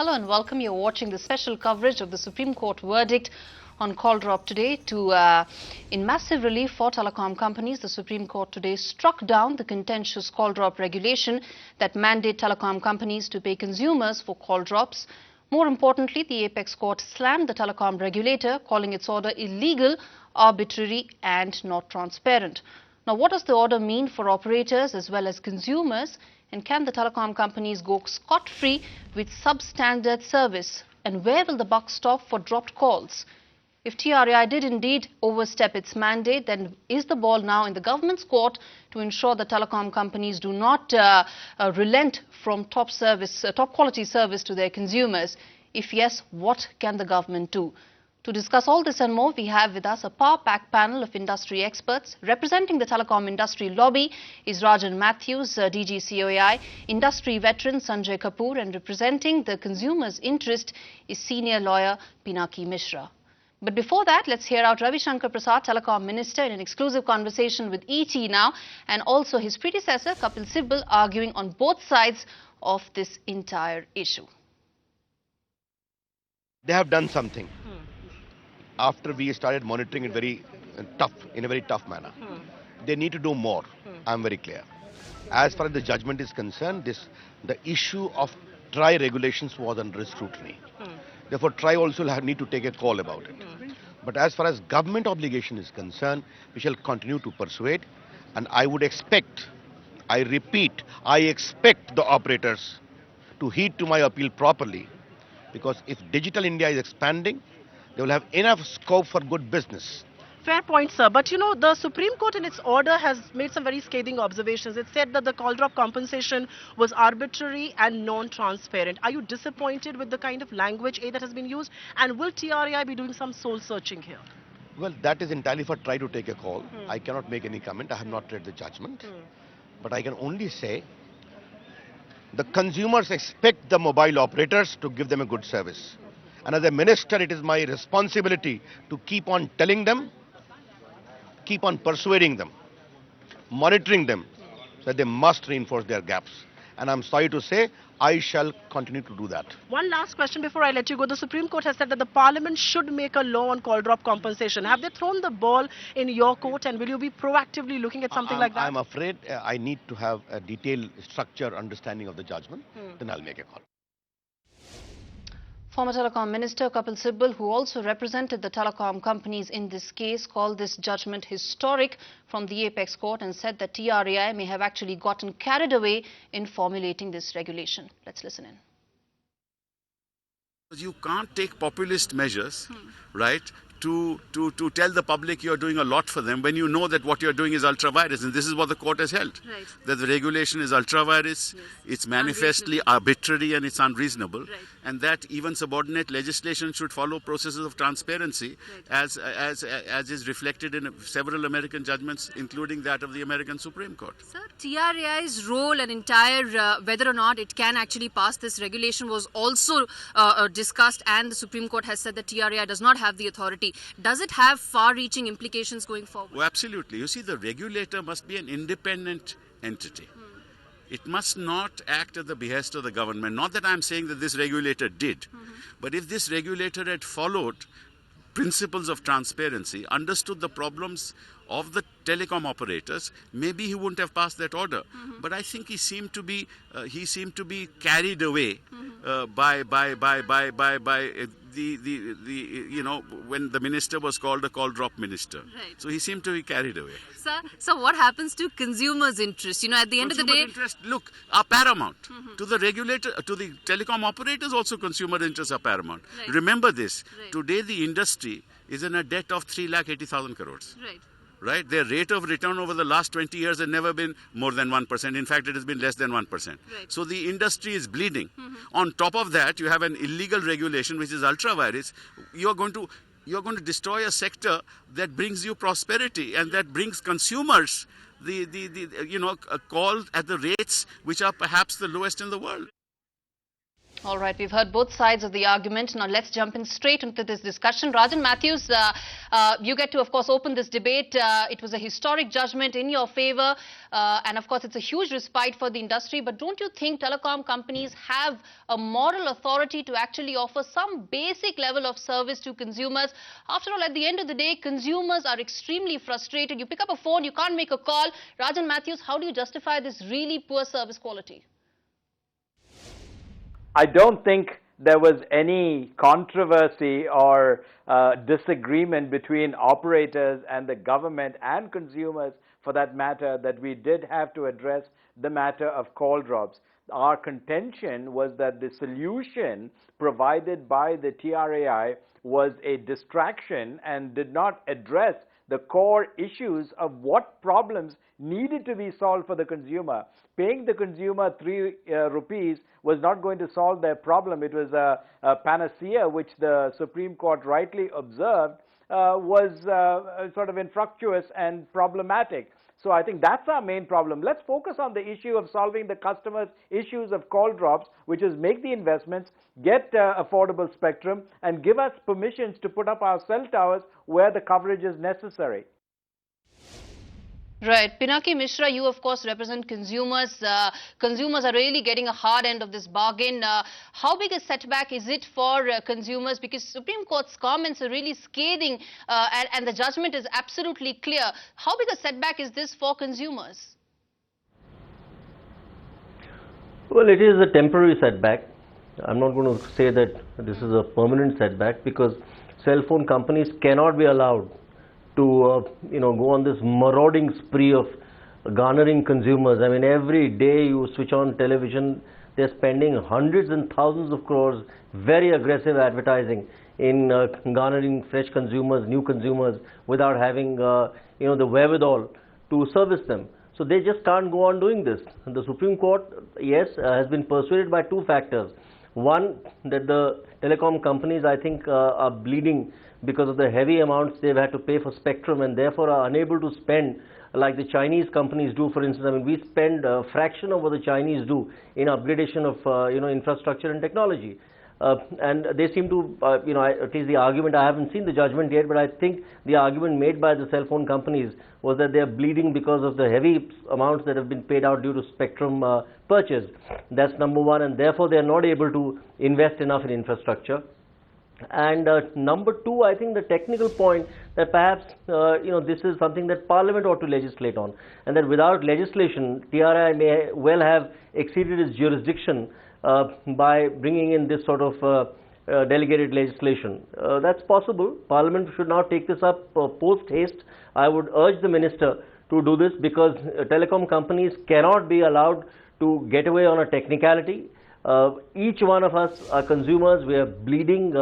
Hello and welcome. You're watching the special coverage of the Supreme Court verdict on call drop today. In massive relief for telecom companies, the Supreme Court today struck down the contentious call drop regulation that mandate telecom companies to pay consumers for call drops. More importantly, the apex court slammed the telecom regulator, calling its order illegal, arbitrary and not transparent. Now, what does the order mean for operators as well as consumers? And can the telecom companies go scot-free with substandard service? And where will the buck stop for dropped calls? If TRAI did indeed overstep its mandate, then is the ball now in the government's court to ensure the telecom companies do not relent from top quality service to their consumers? If yes, what can the government do? To discuss all this and more, we have with us a power-packed panel of industry experts. Representing the telecom industry lobby is Rajan Mathews, DG COAI, industry veteran Sanjay Kapoor, and representing the consumer's interest is senior lawyer Pinaki Mishra. But before that, let's hear out Ravi Shankar Prasad, Telecom Minister, in an exclusive conversation with ET now, and also his predecessor Kapil Sibal arguing on both sides of this entire issue. They have done something. After we started monitoring it in a very tough manner. They need to do more. I'm very clear. As far as the judgment is concerned, the issue of TRAI regulations was under scrutiny. Therefore, TRAI also need to take a call about it. But as far as government obligation is concerned, we shall continue to persuade. And I would expect, I repeat, I expect the operators to heed to my appeal properly. Because if Digital India is expanding, they will have enough scope for good business. Fair point, sir. But you know, the Supreme Court in its order has made some very scathing observations. It said that the call drop compensation was arbitrary and non-transparent. Are you disappointed with the kind of language that has been used? And will TRAI be doing some soul searching here? Well, that is entirely for TRAI to take a call. I cannot make any comment. I have not read the judgment. But I can only say the consumers expect the mobile operators to give them a good service. And as a minister, it is my responsibility to keep on telling them, keep on persuading them, monitoring them, so that they must reinforce their gaps. And I'm sorry to say, I shall continue to do that. One last question before I let you go. The Supreme Court has said that the Parliament should make a law on call drop compensation. Have they thrown the ball in your court, and will you be proactively looking at something like that? I'm afraid I need to have a detailed structure understanding of the judgment. Then I'll make a call. Former Telecom Minister Kapil Sibal, who also represented the telecom companies in this case, called this judgment historic from the apex court and said that TRAI may have actually gotten carried away in formulating this regulation. Let's listen in. You can't take populist measures, right, to tell the public you're doing a lot for them when you know that what you're doing is ultra-virus. And this is what the court has held. Right. That the regulation is ultra-virus, it's manifestly arbitrary and it's unreasonable. Right. And that even subordinate legislation should follow processes of transparency, as is reflected in several American judgments, including that of the American Supreme Court. Sir, TRAI's role and entire whether or not it can actually pass this regulation was also discussed, and the Supreme Court has said that TRAI does not have the authority. Does it have far-reaching implications going forward? Oh, absolutely. You see, the regulator must be an independent entity. It must not act at the behest of the government. Not that I'm saying that this regulator did, but if this regulator had followed principles of transparency, understood the problems of the telecom operators, maybe he wouldn't have passed that order. But I think he seemed to be carried away by when the minister was called a call drop minister. Right. So he seemed to be carried away. Sir, so what happens to consumers' interest? You know, at the end of the day, interest, look, are paramount. To the regulator, to the telecom operators also consumer interests are paramount. Right. Remember this, Right. Today the industry is in a debt of 3,80,000 crores. right. Right? Their rate of return over the last 20 years has never been more than 1%. In fact, it has been less than 1%. Right. So the industry is bleeding. On top of that, you have an illegal regulation, which is ultra-virus. You're going to destroy a sector that brings you prosperity and that brings consumers a call at the rates which are perhaps the lowest in the world. All right, we've heard both sides of the argument. Now let's jump in straight into this discussion. Rajan Mathews, you get to, of course, open this debate. It was a historic judgment in your favor. And of course, it's a huge respite for the industry. But don't you think telecom companies have a moral authority to actually offer some basic level of service to consumers? After all, at the end of the day, consumers are extremely frustrated. You pick up a phone, you can't make a call. Rajan Mathews, how do you justify this really poor service quality? I don't think there was any controversy or disagreement between operators and the government and consumers, for that matter, that we did have to address the matter of call drops. Our contention was that the solution provided by the TRAI was a distraction and did not address the core issues of what problems needed to be solved for the consumer. Paying the consumer 3 rupees was not going to solve their problem. It was a panacea, which the Supreme Court rightly observed was sort of infructuous and problematic. So I think that's our main problem. Let's focus on the issue of solving the customers' issues of call drops, which is make the investments, get affordable spectrum, and give us permissions to put up our cell towers where the coverage is necessary. Right. Pinaki Mishra, you of course represent consumers. Consumers are really getting a hard end of this bargain. How big a setback is it for consumers? Because Supreme Court's comments are really scathing and the judgment is absolutely clear. How big a setback is this for consumers? Well, it is a temporary setback. I'm not going to say that this is a permanent setback, because cell phone companies cannot be allowed to go on this marauding spree of garnering consumers. I mean, every day you switch on television, they're spending hundreds and thousands of crores, very aggressive advertising in garnering fresh consumers, new consumers, without having the wherewithal to service them. So they just can't go on doing this. And the Supreme Court, yes, has been persuaded by 2 factors. One, that the telecom companies, I think, are bleeding because of the heavy amounts they've had to pay for spectrum, and therefore are unable to spend like the Chinese companies do. For instance, I mean, we spend a fraction of what the Chinese do in upgradation of infrastructure and technology. And they seem to, at least the argument, I haven't seen the judgment yet, but I think the argument made by the cell phone companies was that they are bleeding because of the heavy amounts that have been paid out due to spectrum purchase. That's number one, and therefore they are not able to invest enough in infrastructure. And number 2, I think the technical point that perhaps this is something that Parliament ought to legislate on, and that without legislation, TRAI may well have exceeded its jurisdiction by bringing in this sort of delegated legislation. That's possible. Parliament should now take this up post haste. I would urge the minister to do this, because telecom companies cannot be allowed to get away on a technicality. Each one of us are consumers. We are bleeding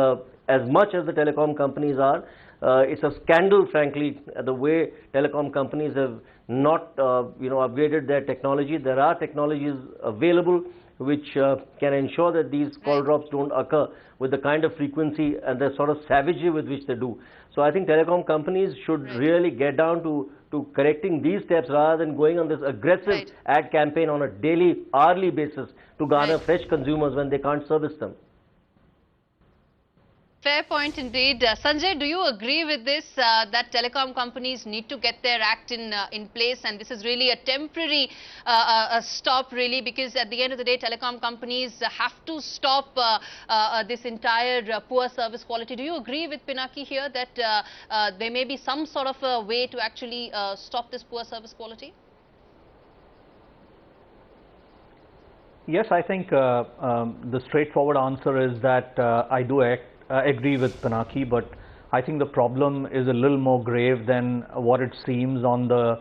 as much as the telecom companies are. It's a scandal, frankly, the way telecom companies have not upgraded their technology. There are technologies available which can ensure that these call drops don't occur with the kind of frequency and the sort of savagery with which they do. So I think telecom companies should really get down to correcting these steps, rather than going on this aggressive ad campaign on a daily, hourly basis to garner fresh consumers when they can't service them. Fair point indeed. Sanjay, do you agree with this, that telecom companies need to get their act in place, and this is really a temporary stop, really, because at the end of the day, telecom companies have to stop this entire poor service quality? Do you agree with Pinaki here that there may be some sort of a way to actually stop this poor service quality? Yes, I think the straightforward answer is that I do agree with Pinaki, but I think the problem is a little more grave than what it seems on the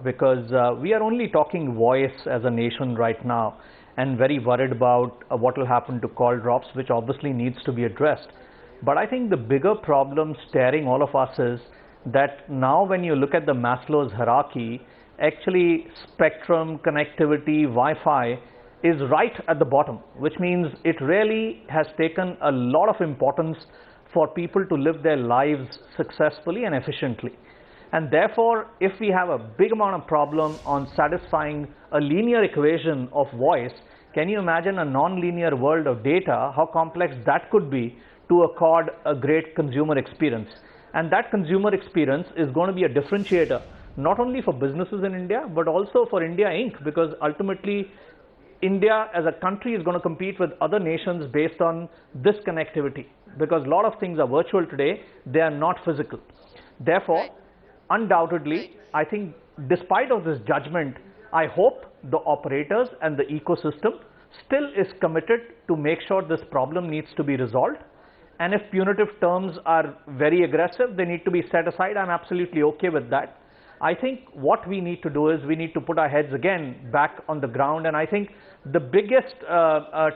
because we are only talking voice as a nation right now, and very worried about what will happen to call drops, which obviously needs to be addressed. But I think the bigger problem staring all of us is that now when you look at the Maslow's hierarchy, actually spectrum, connectivity, Wi-Fi is right at the bottom, which means it really has taken a lot of importance for people to live their lives successfully and efficiently. And therefore, if we have a big amount of problem on satisfying a linear equation of voice, Can you imagine a non-linear world of data, how complex that could be to accord a great consumer experience? And that consumer experience is going to be a differentiator, not only for businesses in India, but also for India Inc., because ultimately India as a country is going to compete with other nations based on this connectivity, because a lot of things are virtual today, they are not physical. Therefore, undoubtedly, I think despite of this judgment, I hope the operators and the ecosystem still is committed to make sure this problem needs to be resolved. And if punitive terms are very aggressive, they need to be set aside. I'm absolutely okay with that. I think what we need to do is we need to put our heads again back on the ground. And I think the biggest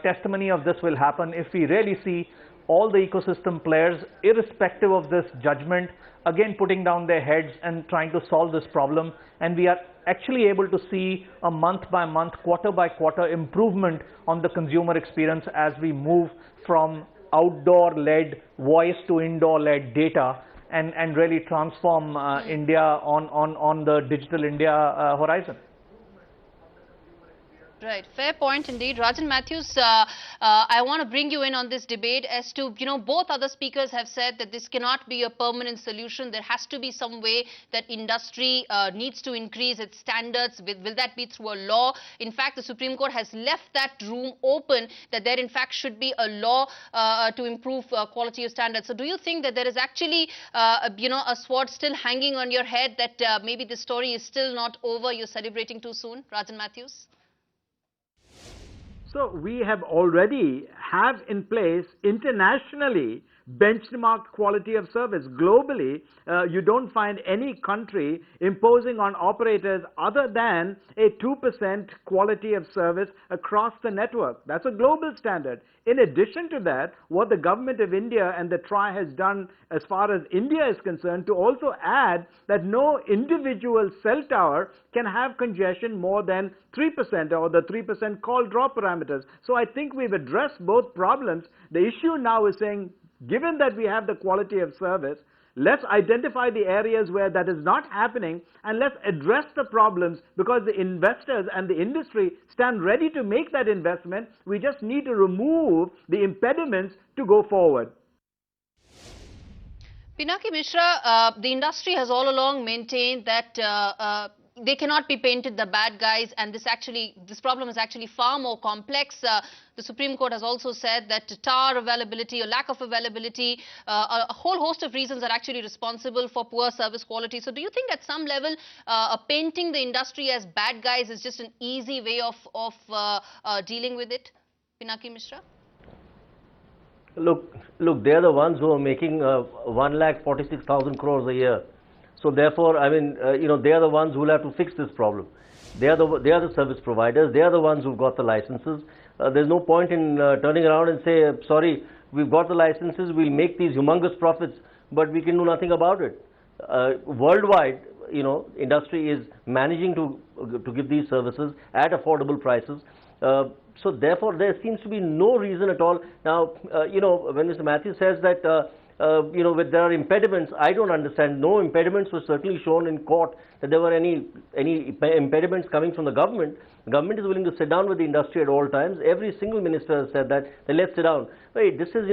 testimony of this will happen if we really see all the ecosystem players, irrespective of this judgment, again putting down their heads and trying to solve this problem. And we are actually able to see a month by month, quarter by quarter improvement on the consumer experience as we move from outdoor-led voice to indoor-led data and really transform India on the digital India horizon. Right, fair point indeed. Rajan Mathews, I want to bring you in on this debate as to, both other speakers have said that this cannot be a permanent solution. There has to be some way that industry needs to increase its standards. Will that be through a law? In fact, the Supreme Court has left that room open, that there in fact should be a law to improve quality of standards. So do you think that there is actually, a sword still hanging on your head, that maybe the story is still not over, you're celebrating too soon? Rajan Mathews? So we have already have in place internationally benchmarked quality of service. Globally, you don't find any country imposing on operators other than a 2% quality of service across the network. That's a global standard. In addition to that, what the government of India and the TRAI has done as far as India is concerned, to also add that no individual cell tower can have congestion more than 3%, or the 3% call drop parameters. So I think we've addressed both problems. The issue now is saying, given that we have the quality of service, let's identify the areas where that is not happening and let's address the problems, because the investors and the industry stand ready to make that investment. We just need to remove the impediments to go forward. Pinaki Mishra, the industry has all along maintained that they cannot be painted the bad guys, and this problem is actually far more complex. The Supreme Court has also said that tower availability or lack of availability, a whole host of reasons are actually responsible for poor service quality. So do you think at some level painting the industry as bad guys is just an easy way of dealing with it? Pinaki Mishra? Look, they're the ones who are making 1,46,000 crores a year. So therefore, I mean, they are the ones who will have to fix this problem. They are the service providers. They are the ones who've got the licenses. There's no point in turning around and say, sorry, we've got the licenses, we'll make these humongous profits, but we can do nothing about it. Worldwide, industry is managing to give these services at affordable prices. So therefore, there seems to be no reason at all. Now, when Mr. Mathews says that, there are impediments, I don't understand. No impediments were certainly shown in court that there were any impediments coming from the government. The government is willing to sit down with the industry at all times. Every single minister has said that, let's sit down. Wait, this is,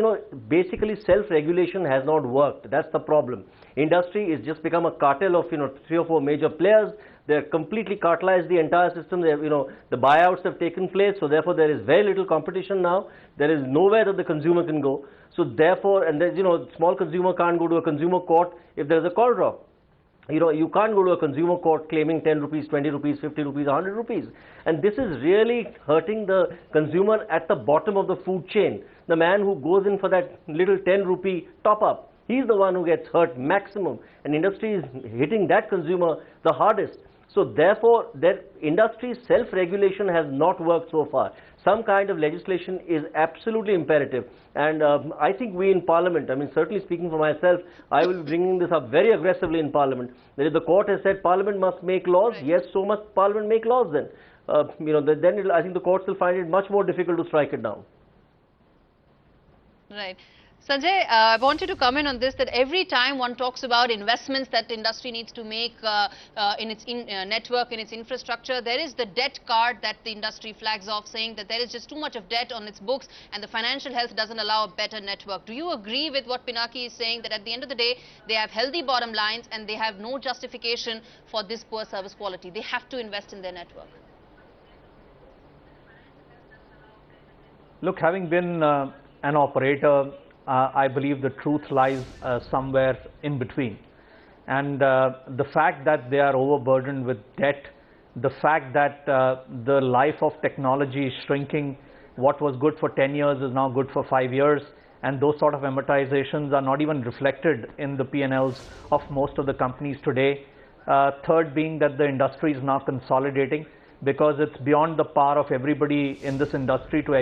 basically self-regulation has not worked. That's the problem. Industry has just become a cartel of, 3 or 4 major players. They're completely cartelized the entire system. The buyouts have taken place, so therefore there is very little competition now. There is nowhere that the consumer can go. So therefore, and there's, small consumer can't go to a consumer court if there's a call drop. You can't go to a consumer court claiming 10 rupees, 20 rupees, 50 rupees, 100 rupees. And this is really hurting the consumer at the bottom of the food chain. The man who goes in for that little 10 rupee top up, he's the one who gets hurt maximum. And industry is hitting that consumer the hardest. So therefore, their industry's self-regulation has not worked so far. Some kind of legislation is absolutely imperative. And I think we in Parliament, certainly speaking for myself, I will be bringing this up very aggressively in Parliament. That if the court has said Parliament must make laws, right, yes, so must Parliament make laws then. I think the courts will find it much more difficult to strike it down. Right. Sanjay, I want you to comment on this, that every time one talks about investments that the industry needs to make in its network, in its infrastructure, there is the debt card that the industry flags off, saying that there is just too much of debt on its books and the financial health doesn't allow a better network. Do you agree with what Pinaki is saying, that at the end of the day, they have healthy bottom lines and they have no justification for this poor service quality? They have to invest in their network. Look, having been an operator, I believe the truth lies somewhere in between. And the fact that they are overburdened with debt, the fact that the life of technology is shrinking, what was good for 10 years is now good for 5 years, and those sort of amortizations are not even reflected in the P&Ls of most of the companies today. Third being that the industry is now consolidating, because it's beyond the power of everybody in this industry to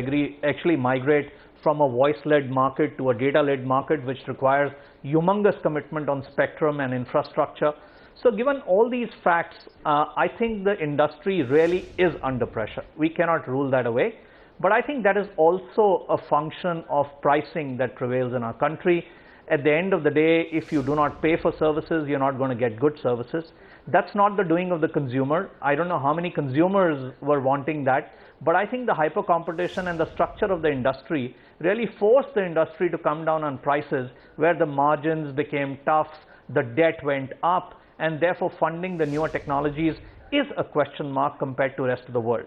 actually migrate from a voice-led market to a data-led market, which requires humongous commitment on spectrum and infrastructure. So given all these facts, I think the industry really is under pressure. We cannot rule that away. But I think that is also a function of pricing that prevails in our country. At the end of the day, if you do not pay for services, you're not going to get good services. That's not the doing of the consumer. I don't know how many consumers were wanting that, but I think the hyper competition and the structure of the industry really forced the industry to come down on prices, where the margins became tough, the debt went up, and therefore funding the newer technologies is a question mark compared to the rest of the world.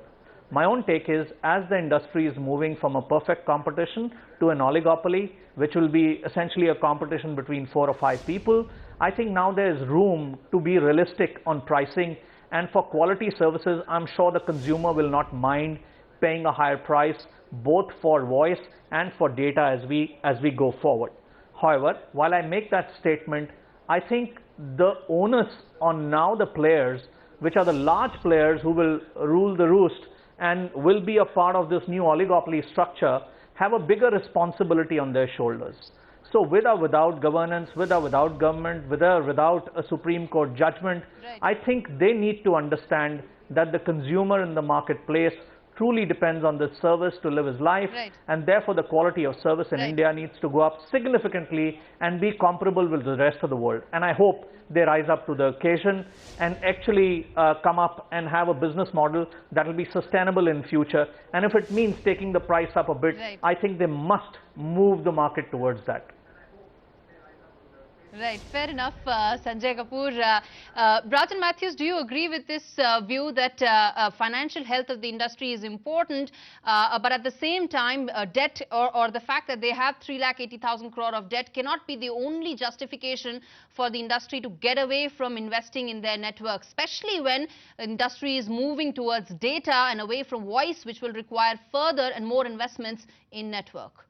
My own take is, as the industry is moving from a perfect competition to an oligopoly, which will be essentially a competition between 4 or 5 people, I think now there is room to be realistic on pricing, and for quality services, I'm sure the consumer will not mind paying a higher price, both for voice and for data as we go forward. However, while I make that statement, I think the onus on now the players, which are the large players who will rule the roost and will be a part of this new oligopoly structure, have a bigger responsibility on their shoulders. So with or without governance, with or without government, with or without a Supreme Court judgment, Right. I think they need to understand that the consumer in the marketplace truly depends on this service to live his life, Right. and therefore the quality of service in Right. India needs to go up significantly and be comparable with the rest of the world. And I hope they rise up to the occasion and actually come up and have a business model that will be sustainable in future. And if it means taking the price up a bit, Right. I think they must move the market towards that. Right, fair enough, Sanjay Kapoor. Rajan Mathews, do you agree with this view that financial health of the industry is important, but at the same time, debt or the fact that they have 3,80,000 crore of debt cannot be the only justification for the industry to get away from investing in their network, especially when industry is moving towards data and away from voice, which will require further and more investments in network?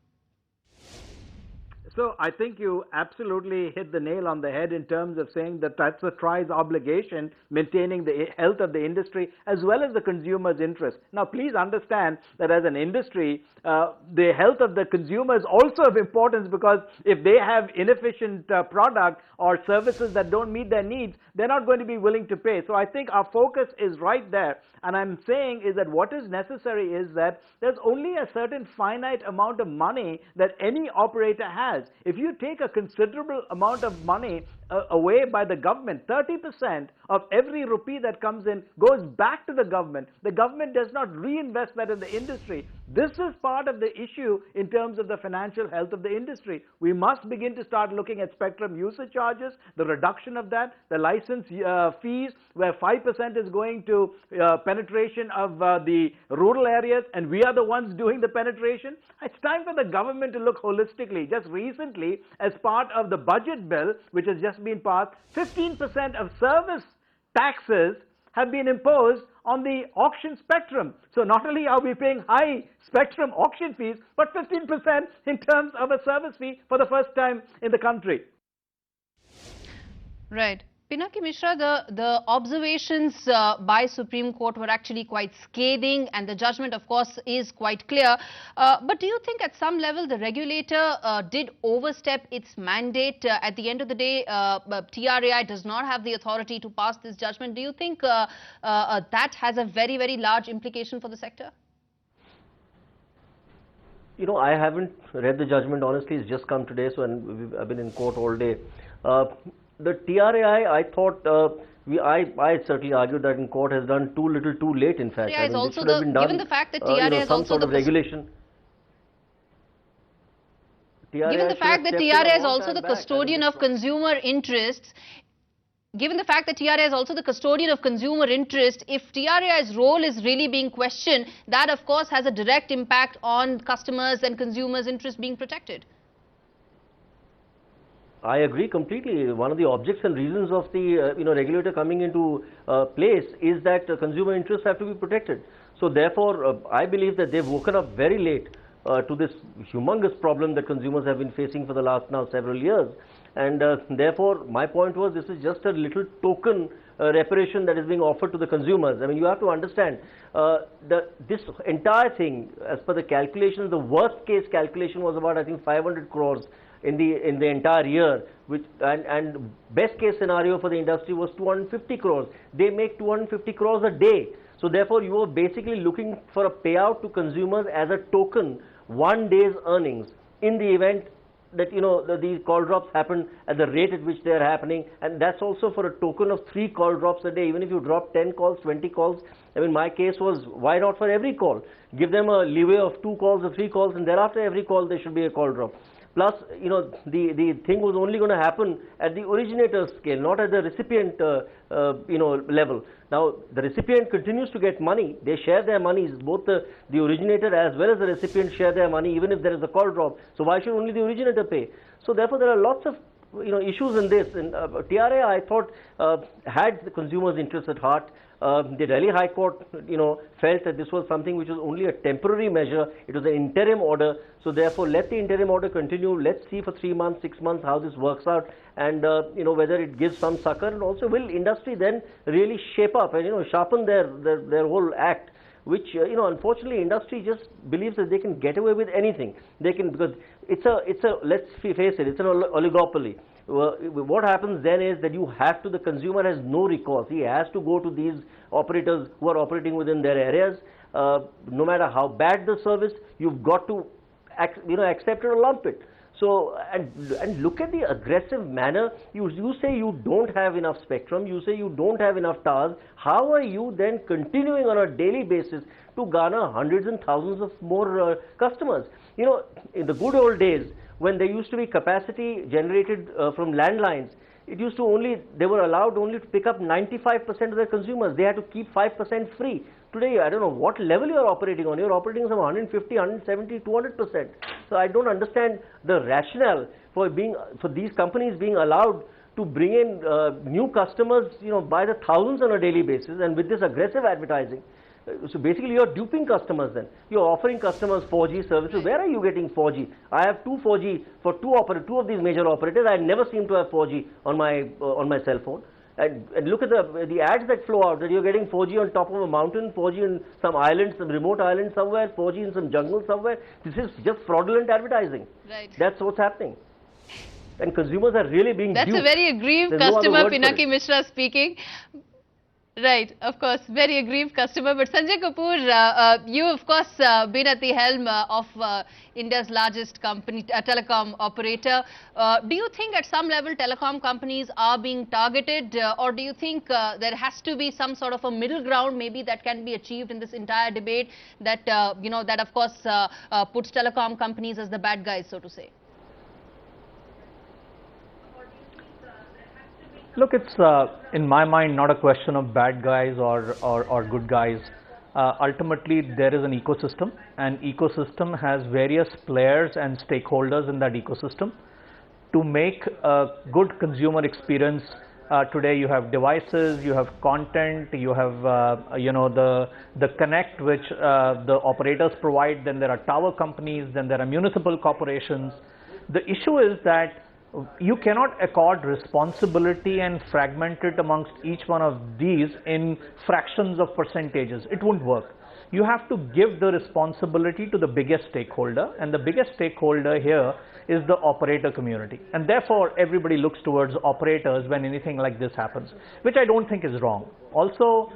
So I think you absolutely hit the nail on the head in terms of saying that that's the TRAI's obligation, maintaining the health of the industry as well as the consumer's interest. Now, please understand that as an industry, the health of the consumer is also of importance, because if they have inefficient product or services that don't meet their needs, they're not going to be willing to pay. So I think our focus is right there. And I'm saying is that what is necessary is that there's only a certain finite amount of money that any operator has. If you take a considerable amount of money away by the government, 30% of every rupee that comes in goes back to the government. The government does not reinvest that in the industry. This is part of the issue in terms of the financial health of the industry. We must begin to start looking at spectrum usage charges, the reduction of that, the license fees, where 5% is going to penetration of the rural areas, and we are the ones doing the penetration. It's time for the government to look holistically. Just recently, as part of the budget bill, which has just been passed, 15% of service taxes have been imposed on the auction spectrum. So not only are we paying high spectrum auction fees, but 15% in terms of a service fee for the first time in the country. Right. Pinaki Mishra, the observations by Supreme Court were actually quite scathing, and the judgment, of course, is quite clear. But do you think at some level the regulator did overstep its mandate? At the end of the day, TRAI does not have the authority to pass this judgment. Do you think that has a very, very large implication for the sector? I haven't read the judgment, honestly. It's just come today, so I've been in court all day. The TRAI, I thought, I certainly argued that in court has done too little, too late, in fact. TRAI is this also should have been done, given the fact that TRAI is some also sort of regulation. Given the fact that TRAI is also the custodian of consumer interests, given the fact that TRAI is also the custodian of consumer interest, if TRAI's role is really being questioned, that of course has a direct impact on customers and consumers' interests being protected. I agree completely. One of the objects and reasons of the regulator coming into place is that consumer interests have to be protected. So therefore, I believe that they've woken up very late to this humongous problem that consumers have been facing for the last now several years. And therefore, my point was, this is just a little token reparation that is being offered to the consumers. I mean, you have to understand this entire thing, as per the calculations, the worst case calculation was about, I think, 500 crores in the entire year, which and best case scenario for the industry was 250 crores. They make 250 crores a day. So therefore, you are basically looking for a payout to consumers as a token, 1 day's earnings, in the event that these call drops happen at the rate at which they are happening, and that's also for a token of 3 call drops a day. Even if you drop 10 calls, 20 calls, I mean, my case was, why not for every call? Give them a leeway of 2 calls or 3 calls, and thereafter every call there should be a call drop. Plus, the thing was only going to happen at the originator scale, not at the recipient, level. Now, the recipient continues to get money. They share their monies. Both the originator as well as the recipient share their money, even if there is a call drop. So why should only the originator pay? So therefore, there are lots of issues in this. And TRAI, I thought, had the consumer's interests at heart. The Delhi High Court, felt that this was something which was only a temporary measure. It was an interim order. So therefore, let the interim order continue. Let's see for 3 months, 6 months how this works out, and whether it gives some succor, and also will industry then really shape up and sharpen their whole act. Which unfortunately, industry just believes that they can get away with anything. They can, because it's a let's face it, it's an oligopoly. What happens then is that the consumer has no recourse. He has to go to these operators who are operating within their areas. No matter how bad the service, you've got to accept it or lump it. So, and look at the aggressive manner. You say you don't have enough spectrum, you say you don't have enough towers. How are you then continuing on a daily basis to garner hundreds and thousands of more customers? In the good old days, when there used to be capacity generated from landlines, they were allowed only to pick up 95% of their consumers. They had to keep 5% free. Today, I don't know what level you are operating on. You are operating some 150, 170, 200%. So I don't understand the rationale for these companies being allowed to bring in new customers, by the thousands on a daily basis, and with this aggressive advertising. So basically, you are duping customers then. You are offering customers 4G services. Where are you getting 4G? I have 2 4G for two of these major operators. I never seem to have 4G on my cell phone. And look at the ads that flow out, that you're getting 4G on top of a mountain, 4G in some island, some remote island somewhere, 4G in some jungle somewhere. This is just fraudulent advertising. Right. That's what's happening. And consumers are really being duped. That's a very aggrieved customer, Pinaki Mishra speaking. Right, of course, very aggrieved customer. But Sanjay Kapoor, you of course been at the helm of India's largest company, telecom operator. Do you think at some level telecom companies are being targeted, or do you think there has to be some sort of a middle ground maybe that can be achieved in this entire debate that, that of course puts telecom companies as the bad guys, so to say? Look, it's in my mind not a question of bad guys or good guys. Ultimately, there is an ecosystem, and ecosystem has various players and stakeholders in that ecosystem. To make a good consumer experience, today you have devices, you have content, you have the connect which the operators provide. Then there are tower companies, then there are municipal corporations. The issue is that you cannot accord responsibility and fragment it amongst each one of these in fractions of percentages. It won't work. You have to give the responsibility to the biggest stakeholder, and the biggest stakeholder here is the operator community. And therefore, everybody looks towards operators when anything like this happens, which I don't think is wrong. Also,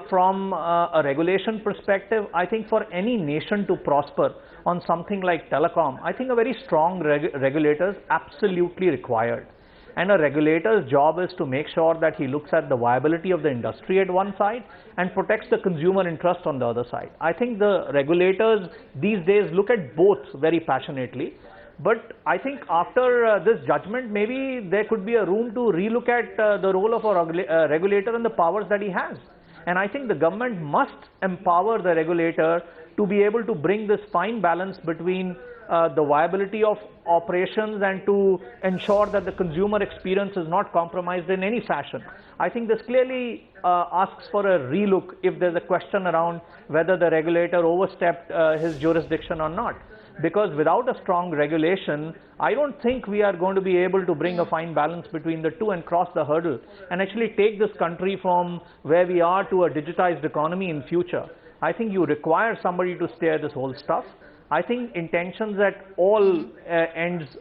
from a regulation perspective, I think for any nation to prosper on something like telecom, I think a very strong regulator is absolutely required. And a regulator's job is to make sure that he looks at the viability of the industry at one side and protects the consumer interest on the other side. I think the regulators these days look at both very passionately. But I think after this judgment, maybe there could be a room to relook at the role of a regulator and the powers that he has. And I think the government must empower the regulator to be able to bring this fine balance between the viability of operations and to ensure that the consumer experience is not compromised in any fashion. I think this clearly asks for a relook if there's a question around whether the regulator overstepped his jurisdiction or not. Because without a strong regulation, I don't think we are going to be able to bring a fine balance between the two and cross the hurdle and actually take this country from where we are to a digitized economy in future. I think you require somebody to steer this whole stuff. I think intentions at all ends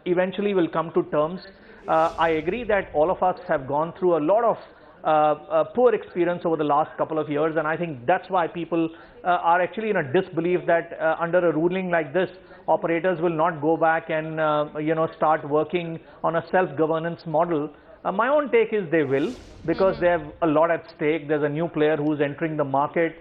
eventually will come to terms. I agree that all of us have gone through a lot of poor experience over the last couple of years, and I think that's why people are actually in a disbelief that under a ruling like this, operators will not go back and start working on a self-governance model. My own take is they will, because they have a lot at stake. There's a new player who's entering the market.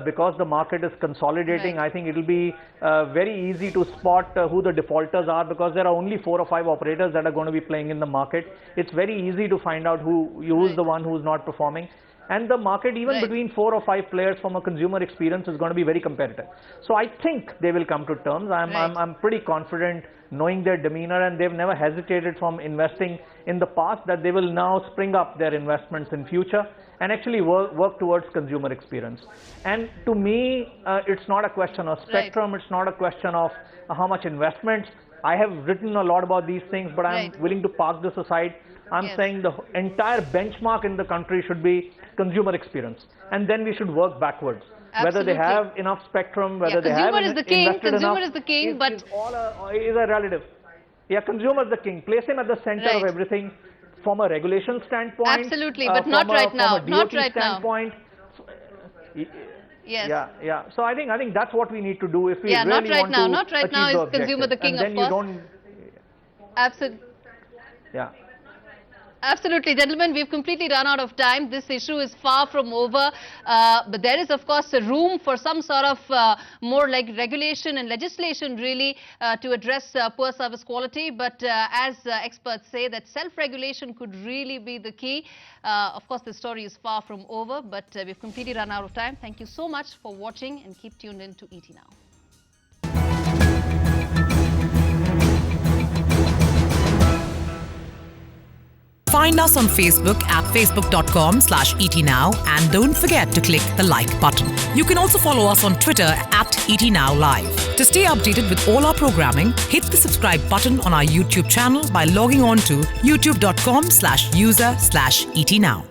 Because the market is consolidating, I think it will be very easy to spot who the defaulters are, because there are only 4 or 5 operators that are going to be playing in the market. It's very easy to find out who's the one who's not performing. And the market, even between 4 or 5 players from a consumer experience, is going to be very competitive. So I think they will come to terms. I'm pretty confident, knowing their demeanor, and they've never hesitated from investing in the past, that they will now spring up their investments in future and actually work towards consumer experience. And to me, it's not a question of spectrum, it's not a question of how much investments. I have written a lot about these things, but I'm willing to park this aside. I'm saying the entire benchmark in the country should be consumer experience, and then we should work backwards. Whether they have enough spectrum, whether they have invested enough. Consumer is the king, but is a relative. Yeah, consumer is the king. Place him at the center of everything. From a regulation standpoint, absolutely, but not right now. Not right now. Yes. Yeah. So I think that's what we need to do if we really not right want now. to Not right now is consumer the king, and then of course. Absolutely. Yeah. Absolutely, gentlemen, we've completely run out of time. This issue is far from over, but there is, of course, a room for some sort of more like regulation and legislation, really, to address poor service quality. But as experts say, that self-regulation could really be the key. Of course, the story is far from over, but we've completely run out of time. Thank you so much for watching, and keep tuned in to ET Now. Find us on Facebook at facebook.com/ETNow, and don't forget to click the like button. You can also follow us on Twitter at ETNowLive. To stay updated with all our programming, hit the subscribe button on our YouTube channel by logging on to youtube.com/user/ETNow.